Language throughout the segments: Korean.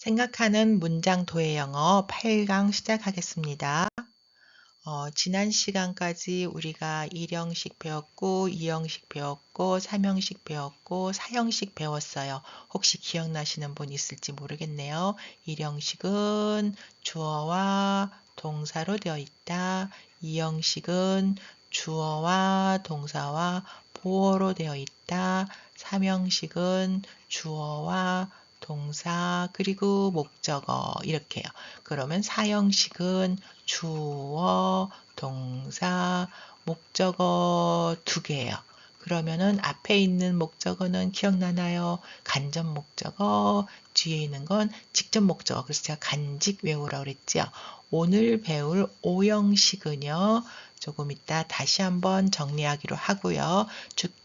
생각하는 문장 도예 영어 8강 시작하겠습니다. 지난 시간까지 우리가 1형식 배웠고, 2형식 배웠고, 3형식 배웠고, 4형식 배웠어요. 혹시 기억나시는 분 있을지 모르겠네요. 1형식은 주어와 동사로 되어 있다. 2형식은 주어와 동사와 보어로 되어 있다. 3형식은 주어와 동사 그리고 목적어 이렇게요. 그러면 4형식은 주어, 동사, 목적어 두 개예요. 그러면은 앞에 있는 목적어는 기억나나요? 간접 목적어, 뒤에 있는 건 직접 목적어. 그래서 제가 간직 외우라고 그랬죠. 오늘 배울 5형식은요. 조금 이따 다시 한번 정리하기로 하고요.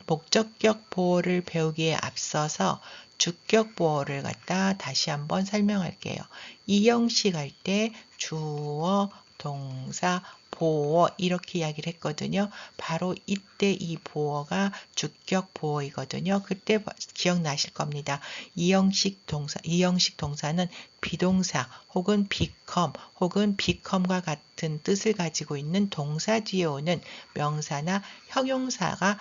목적격 보호를 배우기에 앞서서 주격 보호를 갖다 다시 한번 설명할게요. 2형식 할 때 주어, 동사, 보어 이렇게 이야기를 했거든요. 바로 이때 이 보어가 주격 보어이거든요. 그때 기억나실 겁니다. 이형식 동사는 비동사 혹은 become 혹은 become과 같은 뜻을 가지고 있는 동사 뒤에 오는 명사나 형용사가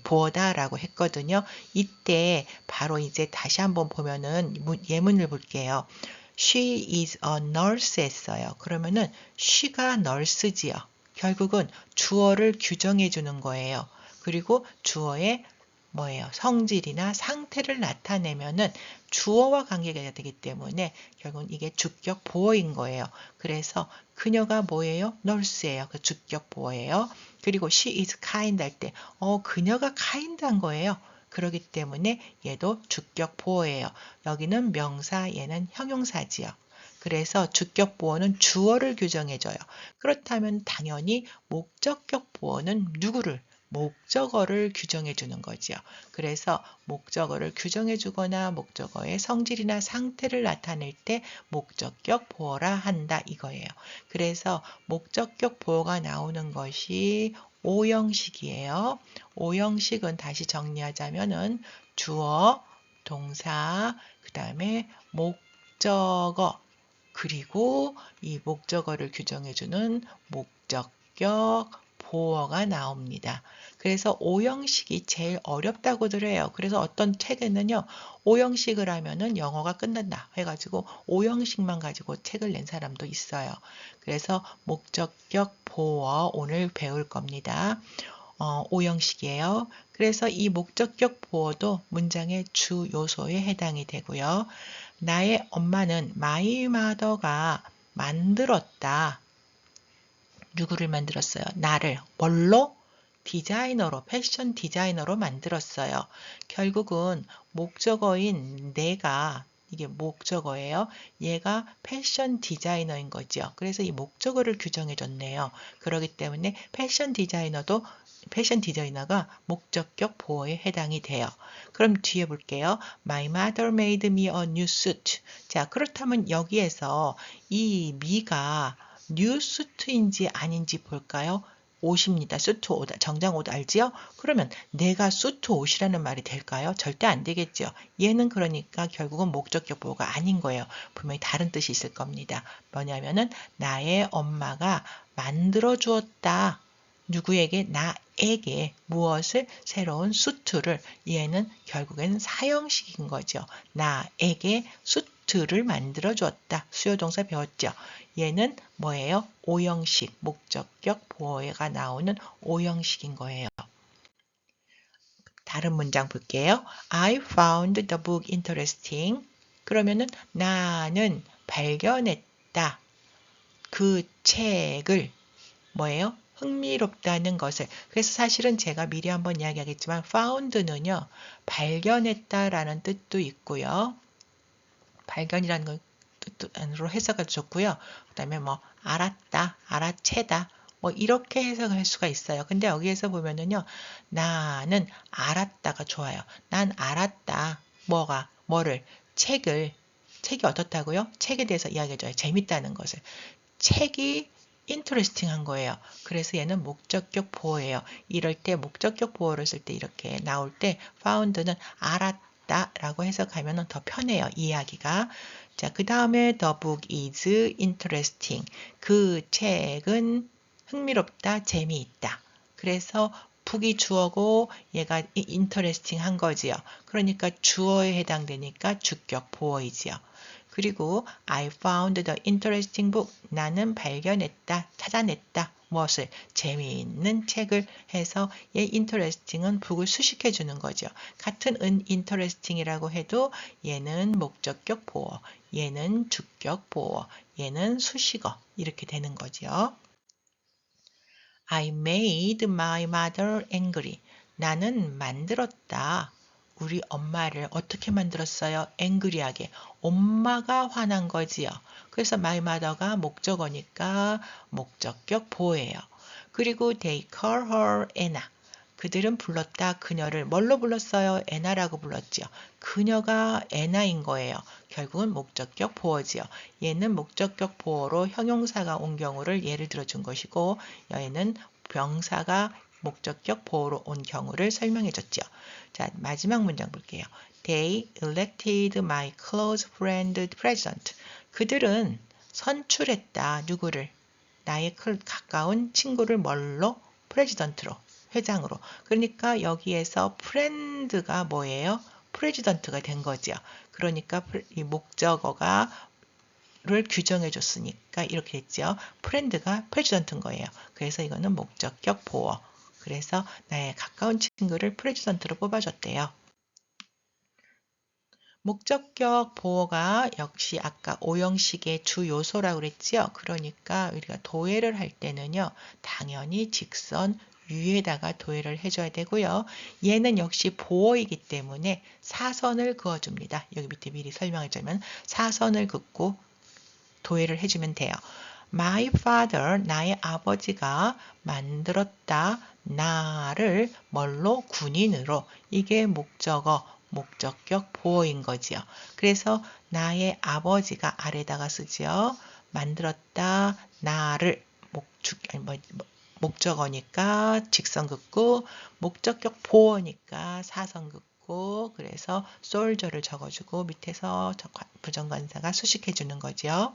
보어다라고 했거든요. 이때 바로 이제 다시 한번 보면은 예문을 볼게요. She is a nurse 했어요. 그러면은 she가 nurse지요. 결국은 주어를 규정해 주는 거예요. 그리고 주어의 뭐예요? 성질이나 상태를 나타내면은 주어와 관계가 되기 때문에 결국은 이게 주격 보어인 거예요. 그래서 그녀가 뭐예요? nurse예요. 그 주격 보어예요. 그리고 she is kind 할 때, 그녀가 kind한 거예요. 그렇기 때문에 얘도 주격 보어예요. 여기는 명사, 얘는 형용사지요. 그래서 주격 보어는 주어를 규정해줘요. 그렇다면 당연히 목적격 보어는 누구를? 목적어를 규정해 주는 거죠. 그래서 목적어를 규정해 주거나 목적어의 성질이나 상태를 나타낼 때 목적격 보어라 한다 이거예요. 그래서 목적격 보어가 나오는 것이 5형식이에요. 5형식은 다시 정리하자면은 주어, 동사, 그 다음에 목적어, 그리고 이 목적어를 규정해주는 목적격 보어가 나옵니다. 그래서 5형식이 제일 어렵다고들 해요. 그래서 어떤 책에는요, 5형식을 하면은 영어가 끝난다 해가지고 5형식만 가지고 책을 낸 사람도 있어요. 그래서 목적격 보어 오늘 배울 겁니다. 5형식이에요. 그래서 이 목적격 보어도 문장의 주 요소에 해당이 되고요. 나의 엄마는 my mother가 만들었다. 누구를 만들었어요? 나를. 뭘로? 디자이너로, 패션 디자이너로 만들었어요. 결국은 목적어인 내가, 이게 목적어예요. 얘가 패션 디자이너인 거죠. 그래서 이 목적어를 규정해 줬네요. 그렇기 때문에 패션 디자이너가 목적격 보어에 해당이 돼요. 그럼 뒤에 볼게요. My mother made me a new suit. 자, 그렇다면 여기에서 이 me가 뉴 수트인지 아닌지 볼까요? 옷입니다. 수트 옷, 정장 옷 알지요? 그러면 내가 수트 옷이라는 말이 될까요? 절대 안 되겠죠. 얘는 그러니까 결국은 목적격 보호가 아닌 거예요. 분명히 다른 뜻이 있을 겁니다. 뭐냐면은 나의 엄마가 만들어 주었다. 누구에게? 나에게 무엇을? 새로운 수트를. 얘는 결국에는 사형식인 거죠. 나에게 수트를 만들어 주었다. 수요동사 배웠죠. 얘는 뭐예요? 5형식, 목적격 보어가 나오는 5형식인 거예요. 다른 문장 볼게요. I found the book interesting. 그러면은 나는 발견했다. 그 책을 뭐예요? 흥미롭다는 것을. 그래서 사실은 제가 미리 한번 이야기하겠지만 found는요. 발견했다라는 뜻도 있고요. 발견이라는 건 뜻으로 해석을 좋고요. 그 다음에 뭐 알았다, 알아채다 뭐 이렇게 해석할 수가 있어요. 근데 여기에서 보면은요. 나는 알았다가 좋아요. 난 알았다. 뭐를? 책이 어떻다고요? 책에 대해서 이야기해줘요. 재밌다는 것을. 책이 interesting한 거예요. 그래서 얘는 목적격 보어예요. 이럴 때 목적격 보어를 쓸 때 이렇게 나올 때 found는 알았다. 찾았다 라고 해석하면 더 편해요. 이야기가. 자, 그 다음에 the book is interesting. 그 책은 흥미롭다, 재미있다. 그래서 book이 주어고 얘가 interesting 한 거지요. 그러니까 주어에 해당되니까 주격 보어이지요. 그리고 I found the interesting book. 나는 발견했다, 찾아냈다. 무엇을? 재미있는 책을 해서 얘 interesting은 book을 수식해 주는 거죠. 같은 interesting이라고 해도 얘는 목적격 보어, 얘는 주격 보어, 얘는 수식어 이렇게 되는 거죠. I made my mother angry. 나는 만들었다. 우리 엄마를 어떻게 만들었어요? angry하게. 엄마가 화난 거지요. 그래서 my mother가 목적어니까 목적격 보호예요. 그리고 they call her Anna. 그들은 불렀다. 그녀를 뭘로 불렀어요? 에나라고 불렀지요. 그녀가 에나인 거예요. 결국은 목적격 보어지요. 얘는 목적격 보어로 형용사가 온 경우를 예를 들어준 것이고 얘는 병사가 목적격 보어로 온 경우를 설명해 줬죠. 자, 마지막 문장 볼게요. They elected my close friend president. 그들은 선출했다. 누구를? 나의 가까운 친구를 뭘로? 프레지던트로. 회장으로. 그러니까 여기에서 프렌드가 뭐예요? 프레지던트가 된 거죠. 그러니까 이 목적어가 를 규정해 줬으니까 이렇게 됐죠. 프렌드가 프레지던트인 거예요. 그래서 이거는 목적격 보어. 그래서 나의 가까운 친구를 프레지던트로 뽑아줬대요. 목적격 보어가 역시 아까 오형식의 주 요소라고 그랬죠. 그러니까 우리가 도해를 할 때는요. 당연히 직선 위에다가 도해를 해줘야 되고요. 얘는 역시 보어이기 때문에 사선을 그어줍니다. 여기 밑에 미리 설명해주면 사선을 긋고 도해를 해주면 돼요. My father, 나의 아버지가 만들었다. 나를 뭘로? 군인으로. 이게 목적어, 목적격 보어인 거지요. 그래서 나의 아버지가 아래다가 쓰지요. 만들었다. 나를 목적어니까 직선 긋고 목적격 보어니까 사선 긋고 그래서 soldier를 적어주고 밑에서 부정관사가 수식해 주는 거죠.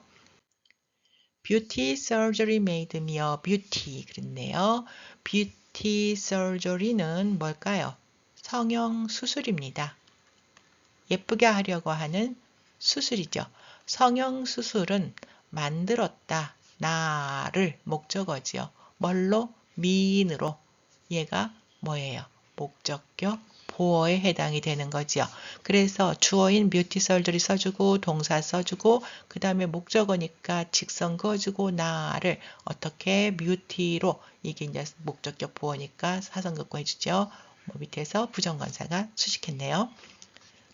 Beauty surgery made me a beauty. 그랬네요. Beauty surgery는 뭘까요? 성형 수술입니다. 예쁘게 하려고 하는 수술이죠. 성형 수술은 만들었다. 나를 목적어지요. 뭘로? 미인으로. 얘가 뭐예요? 목적격 보어에 해당이 되는 거지요. 그래서 주어인 뷰티 설저리 써주고 동사 써주고 그 다음에 목적어니까 직선 그어주고 나를 어떻게 뷰티로 이게 이제 목적격 보어니까 사선 긋고 해주죠. 밑에서 부정관사가 수식했네요.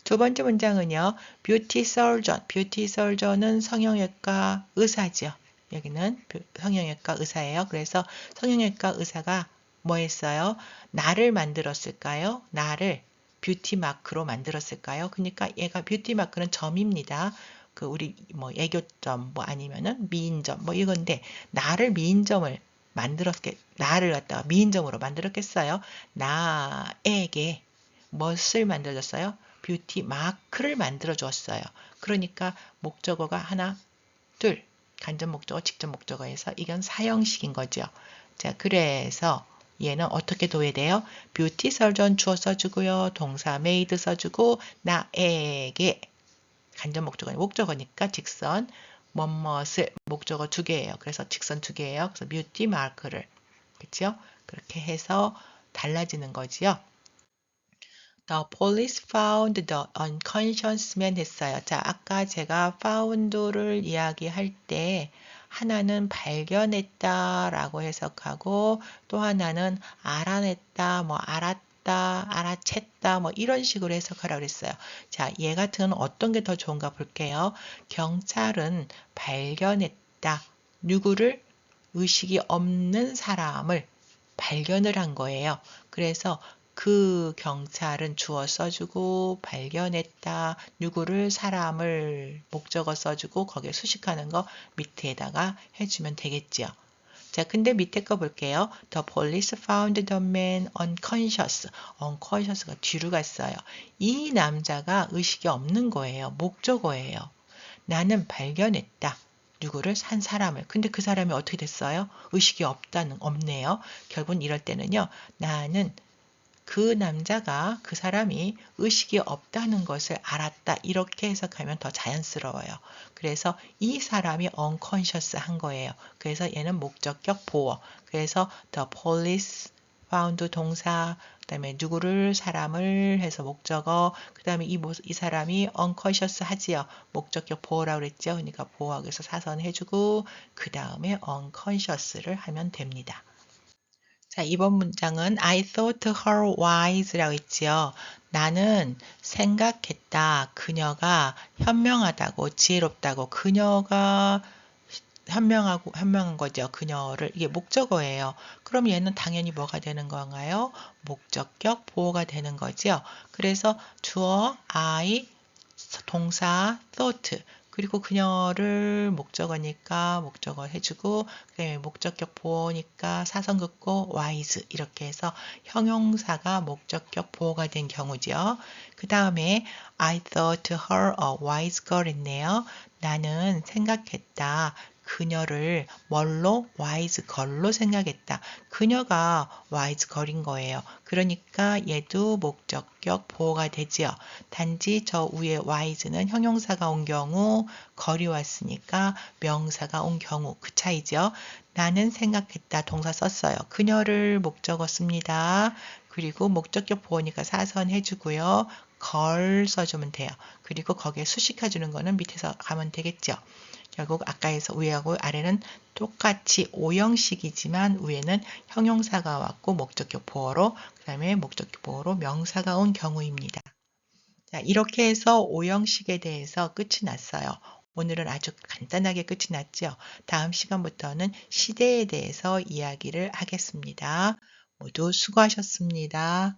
두 번째 문장은요. 뷰티 설전. 뷰티 설전은 성형외과 의사죠. 여기는 성형외과 의사예요. 그래서 성형외과 의사가 뭐 했어요? 나를 만들었을까요? 나를 뷰티 마크로 만들었을까요? 그러니까 얘가 뷰티 마크는 점입니다. 그 우리 뭐 애교점 뭐 아니면은 미인점 뭐 이건데 나를 미인점을 나를 갖다가 미인점으로 만들었겠어요? 나에게 무엇을 만들어줬어요? 뷰티 마크를 만들어 주었어요. 그러니까 목적어가 하나, 둘, 간접 목적어, 직접 목적어에서 이건 사형식인 거죠. 자, 그래서 얘는 어떻게 도해돼요? 뷰티 설전 주어 써주고요. 동사 made 써주고 나에게 간접 목적어는 목적어니까 직선 뭐뭇을 목적어 두 개예요. 그래서 직선 두 개예요. 그래서 뷰티 마크를 그렇죠? 그렇게 해서 달라지는 거지요. The police found the unconscious man 했어요. 자, 아까 제가 found를 이야기할 때 하나는 발견했다 라고 해석하고 또 하나는 알아냈다, 뭐 알았다, 알아챘다 뭐 이런 식으로 해석하라고 그랬어요. 자, 얘 같은 건 어떤 게 더 좋은가 볼게요. 경찰은 발견했다. 누구를? 의식이 없는 사람을 발견을 한 거예요. 그래서 그 경찰은 주어 써주고 발견했다. 누구를 사람을 목적어 써주고 거기에 수식하는 거 밑에다가 해주면 되겠죠. 자, 근데 밑에 거 볼게요. The police found the man unconscious. unconscious가 뒤로 갔어요. 이 남자가 의식이 없는 거예요. 목적어예요. 나는 발견했다. 누구를? 한 사람을. 근데 그 사람이 어떻게 됐어요? 의식이 없네요. 결국은 이럴 때는요. 나는 그 남자가 그 사람이 의식이 없다는 것을 알았다. 이렇게 해석하면 더 자연스러워요. 그래서 이 사람이 unconscious 한 거예요. 그래서 얘는 목적격 보어. 그래서 the police found 동사, 그다음에 누구를 사람을 해서 목적어, 그다음에 이 사람이 unconscious 하지요. 목적격 보어라고 그랬죠. 그러니까 보어하고서 사선 해주고 그 다음에 unconscious를 하면 됩니다. 자, 이번 문장은 I thought her wise라고 있지요. 나는 생각했다. 그녀가 현명하다고, 지혜롭다고. 그녀가 현명한 거죠. 그녀를. 이게 목적어예요. 그럼 얘는 당연히 뭐가 되는 건가요? 목적격 보어가 되는 거죠. 그래서 주어, I, 동사, thought. 그리고 그녀를 목적어니까 목적어 해주고, 그다음에 목적격 보어니까 사선 긋고 wise 이렇게 해서 형용사가 목적격 보어가 된 경우죠. 그 다음에 I thought her a wise girl 있네요. 나는 생각했다. 그녀를 뭘로? wise girl로 생각했다. 그녀가 wise girl인 거예요. 그러니까 얘도 목적격 보어가 되지요. 단지 저 위에 wise는 형용사가 온 경우, 걸이 왔으니까 명사가 온 경우 그 차이죠. 나는 생각했다 동사 썼어요. 그녀를 목적어 씁니다. 그리고 목적격 보어니까 사선 해주고요. 걸 써주면 돼요. 그리고 거기에 수식해주는 거는 밑에서 가면 되겠죠. 결국 아까에서 위하고 아래는 똑같이 오형식이지만 위에는 형용사가 왔고 목적격 보어로, 그 다음에 목적격 보어로 명사가 온 경우입니다. 자, 이렇게 해서 오형식에 대해서 끝이 났어요. 오늘은 아주 간단하게 끝이 났죠. 다음 시간부터는 시대에 대해서 이야기를 하겠습니다. 모두 수고하셨습니다.